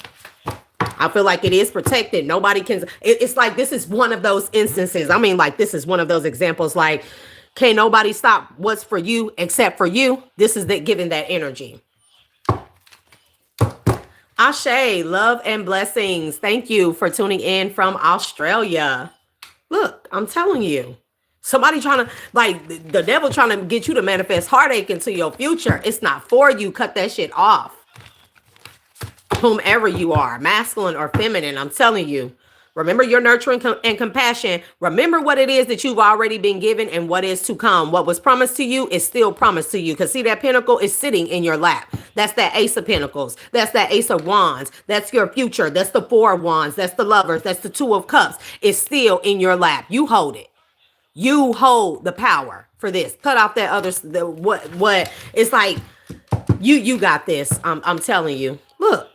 I feel like it is protected. Nobody can. It's like this is one of those instances. I mean, like this is one of those examples. Like, can't nobody stop what's for you except for you. This is giving that energy. Ashe, love and blessings. Thank you for tuning in from Australia. Look, I'm telling you. Somebody trying to, like, the devil trying to get you to manifest heartache into your future. It's not for you. Cut that shit off. Whomever you are, masculine or feminine, I'm telling you. Remember your nurturing and compassion. Remember what it is that you've already been given and what is to come. What was promised to you is still promised to you. Because see, that pentacle is sitting in your lap. That's that Ace of Pentacles. That's that Ace of Wands. That's your future. That's the 4 of Wands. That's the Lovers. That's the 2 of Cups. It's still in your lap. You hold it. You hold the power for this. Cut off that other, what it's like. You got this. I'm telling you. Look.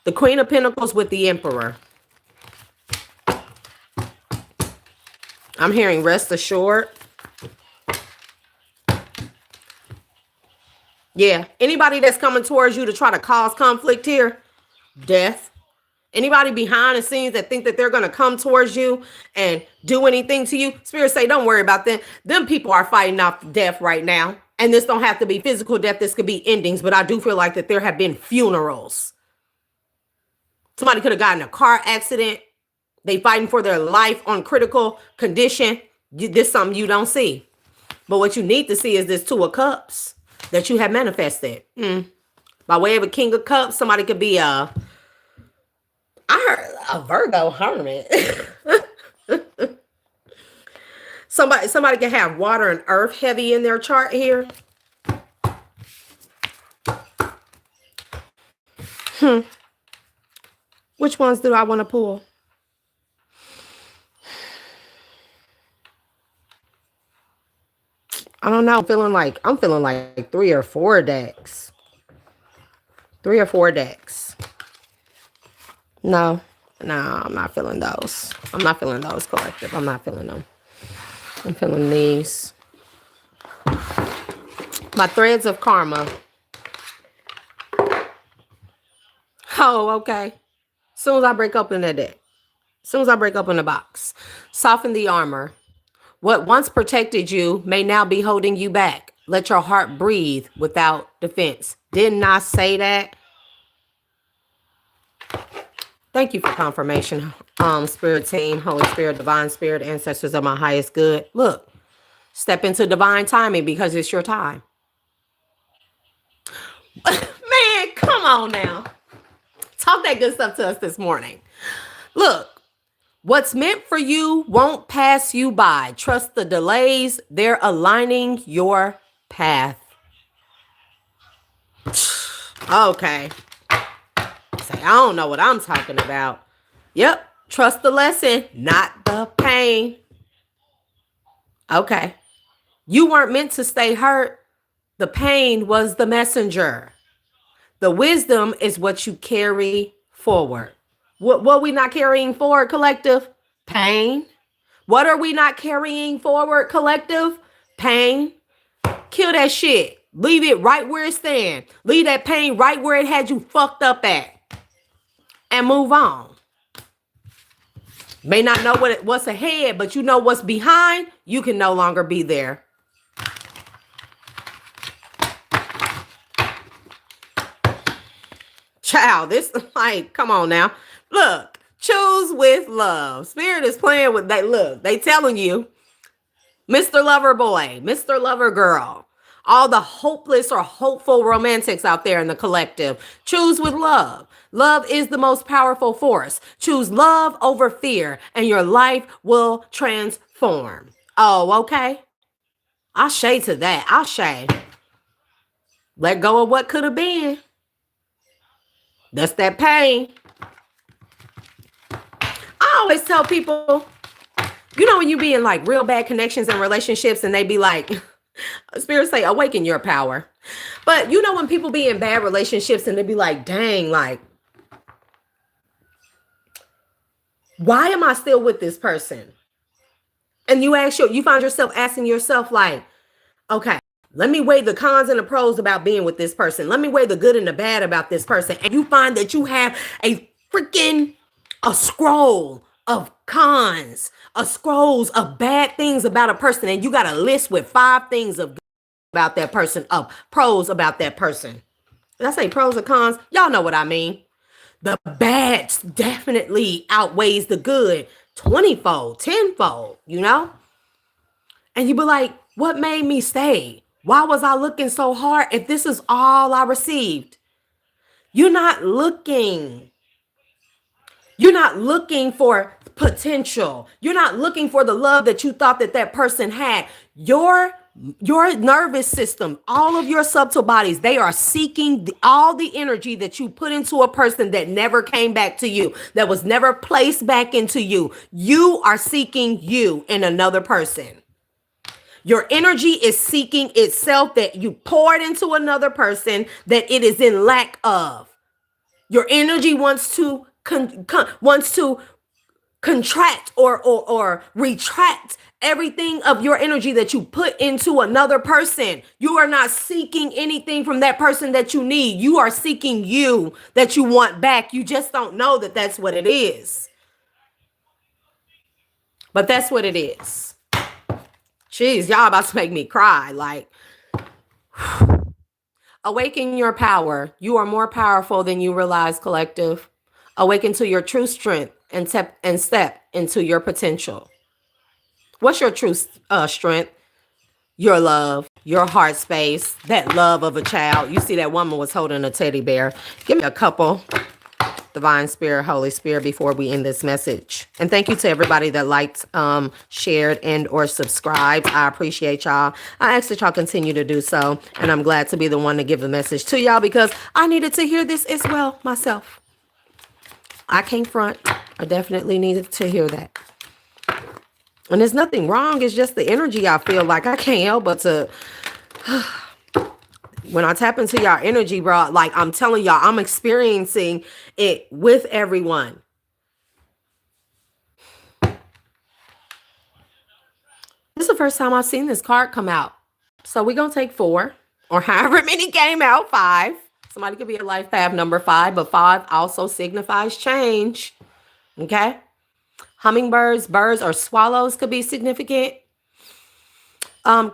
The Queen of Pentacles with the Emperor. I'm hearing rest assured. Yeah. Anybody that's coming towards you to try to cause conflict here, death. Anybody behind the scenes that think that they're going to come towards you and do anything to you, Spirit say, don't worry about them. Them people are fighting off death right now. And this don't have to be physical death. This could be endings. But I do feel like that there have been funerals. Somebody could have gotten a car accident. They fighting for their life on critical condition. This is something you don't see. But what you need to see is this Two of Cups that you have manifested. By way of a King of Cups, somebody could be I heard a Virgo hermit. somebody can have water and earth heavy in their chart here. Which ones do I want to pull? I don't know. I'm feeling like 3 or 4 decks. 3 or 4 decks. No, I'm not feeling those. I'm not feeling those, collective. I'm not feeling them. I'm feeling these. My threads of karma. Oh, okay. As soon as I break open that deck. As soon as I break open the box. Soften the armor. What once protected you may now be holding you back. Let your heart breathe without defense. Didn't I say that? Thank you for confirmation, Spirit Team, Holy Spirit, Divine Spirit, Ancestors of my highest good. Look, step into divine timing because it's your time. Man, come on now. Talk that good stuff to us this morning. Look. What's meant for you won't pass you by. Trust the delays. They're aligning your path. Okay. Say, I don't know what I'm talking about. Yep. Trust the lesson, not the pain. Okay. You weren't meant to stay hurt. The pain was the messenger. The wisdom is what you carry forward. What we not carrying forward, collective? Pain. What are we not carrying forward, collective? Pain. Kill that shit. Leave it right where it stands. Leave that pain right where it had you fucked up at. And move on. May not know what's ahead, but you know what's behind. You can no longer be there. Child, this like, come on now. Look, choose with love. Spirit is playing with that. Look, they telling you, Mr. Lover Boy, Mr. Lover Girl, all the hopeless or hopeful romantics out there in the collective, choose with love. Love is the most powerful force. Choose love over fear and your life will transform. Oh, okay. I'll shade to that. I'll shade. Let go of what could have been. That's that pain. I always tell people, you know, when you be in like real bad connections and relationships and they be like, Spirit say, awaken your power. But you know, when people be in bad relationships and they be like, dang, like, why am I still with this person? And you find yourself asking yourself like, okay, let me weigh the cons and the pros about being with this person. Let me weigh the good and the bad about this person. And you find that you have a scroll of cons, a scrolls of bad things about a person. And you got a list with 5 things of about that person, of pros about that person. Did I say pros or cons? Y'all know what I mean. The bad definitely outweighs the good 20-fold, 10-fold, you know? And you be like, what made me stay? Why was I looking so hard if this is all I received? You're not looking. You're not looking for potential. You're not looking for the love that you thought that person had. Your nervous system, all of your subtle bodies, they are seeking all the energy that you put into a person that never came back to you, that was never placed back into you. You are seeking you in another person. Your energy is seeking itself that you poured into another person that it is in lack of. Your energy wants to contract or retract everything of your energy that you put into another person. You are not seeking anything from that person that you need. You are seeking you that you want back. You just don't know that that's what it is. But that's what it is. Jeez, y'all about to make me cry. Like, awaken your power. You are more powerful than you realize, collective. Awaken to your true strength and step into your potential. What's your true strength? Your love, your heart space, that love of a child. You see that woman was holding a teddy bear. Give me a couple. Divine Spirit, Holy Spirit, before we end this message. And thank you to everybody that liked, shared, and or subscribed. I appreciate y'all. I ask that y'all continue to do so. And I'm glad to be the one to give the message to y'all because I needed to hear this as well myself. I can't front. I definitely needed to hear that. And there's nothing wrong. It's just the energy I feel like I can't help but to... When I tap into y'all energy, bro, like I'm telling y'all, I'm experiencing it with everyone. This is the first time I've seen this card come out. So we're going to take 4 or however many came out, 5. Somebody could be a life path number 5, but 5 also signifies change. Okay? Hummingbirds, birds, or swallows could be significant.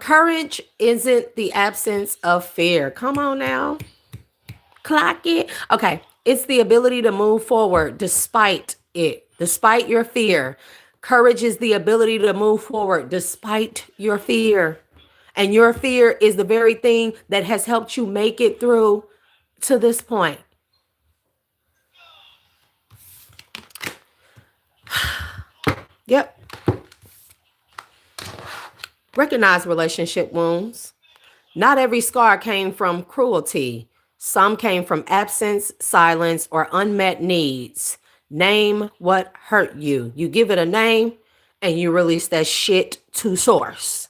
Courage isn't the absence of fear. Come on now. Clock it. Okay. It's the ability to move forward despite it, despite your fear. Courage is the ability to move forward despite your fear. And your fear is the very thing that has helped you make it through to this point. Yep. Recognize relationship wounds. Not every scar came from cruelty. Some came from absence, silence, or unmet needs. Name what hurt you. You give it a name and you release that shit to source.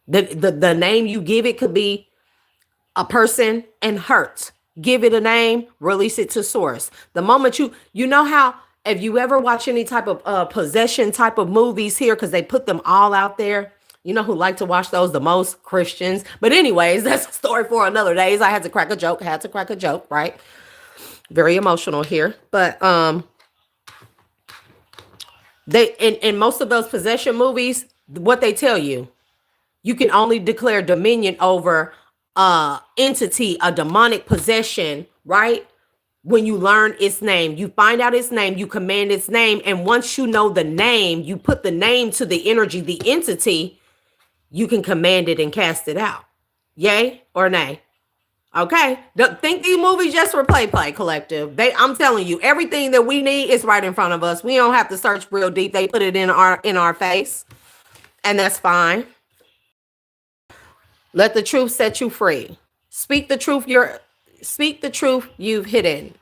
The name you give it could be a person and hurt. Give it a name, release it to source. The moment you know how, if you ever watch any type of possession type of movies here, because they put them all out there. You know who like to watch those the most? Christians. But anyways, that's a story for another day. I had to crack a joke, right? Very emotional here. But they in most of those possession movies, what they tell you, you can only declare dominion over entity, a demonic possession, right? When you learn its name, you find out its name, you command its name. And once you know the name, you put the name to the energy, the entity, you can command it and cast it out. Yay or nay? Okay. Don't think these movies just for play, collective. I'm telling you, everything that we need is right in front of us. We don't have to search real deep. They put it in our face. And that's fine. Let the truth set you free. Speak the truth you've hidden.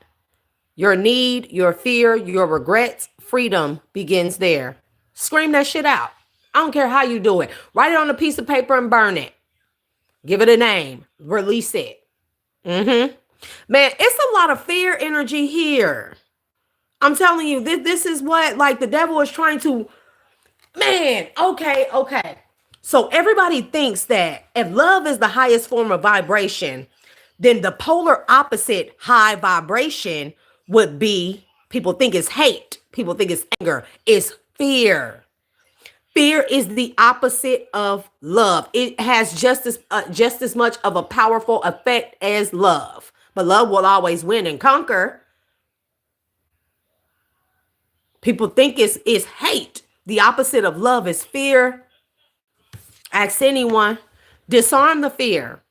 Your need, your fear, your regrets, freedom begins there. Scream that shit out. I don't care how you do it. Write it on a piece of paper and burn it. Give it a name. Release it. Man, it's a lot of fear energy here. I'm telling you, this is what like the devil is trying to... Man, okay. So everybody thinks that if love is the highest form of vibration, then the polar opposite, high vibration, would be, people think it's hate, people think it's anger, it's fear. Fear is the opposite of love. It has just as much of a powerful effect as love. But love will always win and conquer. People think it's hate. The opposite of love is fear. Ask anyone. Disarm the fear.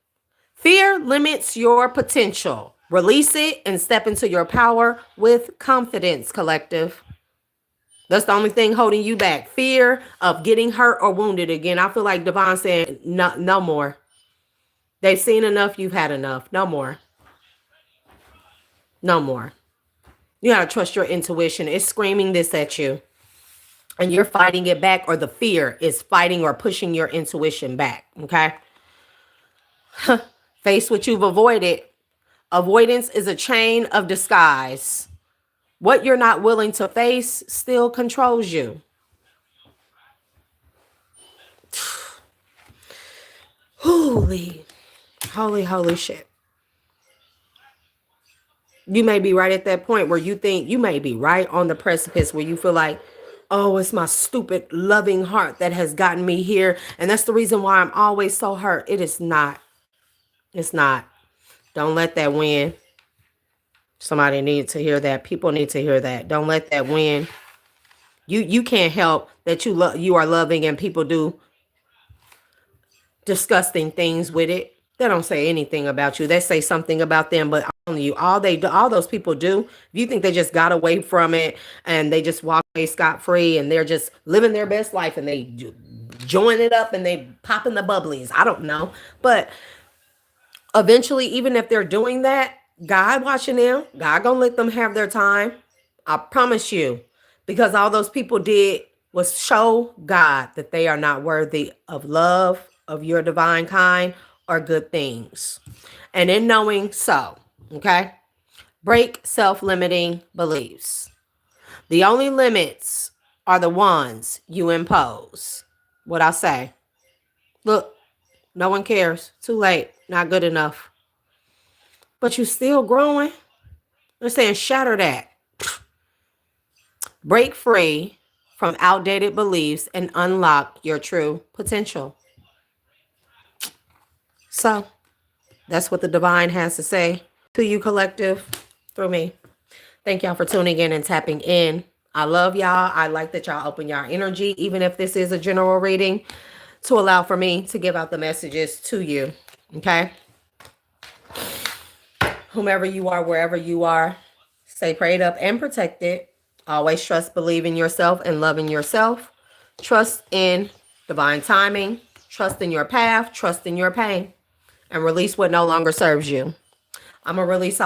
Fear limits your potential. Release it and step into your power with confidence, collective. That's the only thing holding you back. Fear of getting hurt or wounded again. I feel like Devon saying, no more. They've seen enough. You've had enough. No more. No more. You got to trust your intuition. It's screaming this at you. And you're fighting it back, or the fear is fighting or pushing your intuition back. Okay? Face what you've avoided. Avoidance is a chain of disguise. What you're not willing to face still controls you. Holy, holy shit. You may be right at that point where you think you may be right on the precipice where you feel like, oh, it's my stupid loving heart that has gotten me here. And that's the reason why I'm always so hurt. It is not. It's not. Don't let that win. Somebody needs to hear that. People need to hear that. Don't let that win. You can't help that you are loving and people do disgusting things with it. They don't say anything about you. They say something about them, but only you. All those people do. If you think they just got away from it and they just walk away scot free and they're just living their best life and they join it up and they popping the bubblies. I don't know, but eventually, even if they're doing that, God watching them, God gonna let them have their time. I promise you, because all those people did was show God that they are not worthy of love, of your divine kind, or good things. And in knowing so, okay, break self-limiting beliefs. The only limits are the ones you impose. What I say, look, no one cares. Too late. Not good enough. But you still growing. They're saying shatter that. Break free from outdated beliefs and unlock your true potential. So that's what the divine has to say to you, collective, through me. Thank y'all for tuning in and tapping in. I love y'all. I like that y'all open y'all energy, even if this is a general reading, to allow for me to give out the messages to you. Okay? Whomever you are, wherever you are, stay prayed up and protected. Always trust, believe in yourself and love in yourself. Trust in divine timing. Trust in your path. Trust in your pain. And release what no longer serves you. I'm going to release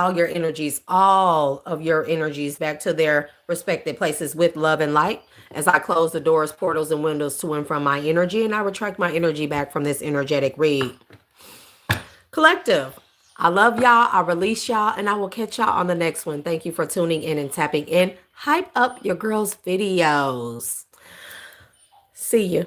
all of your energies back to their respective places with love and light as I close the doors, portals, and windows to and from my energy. And I retract my energy back from this energetic read. Collective, I love y'all. I release y'all. And I will catch y'all on the next one. Thank you for tuning in and tapping in. Hype up your girls' videos. See you.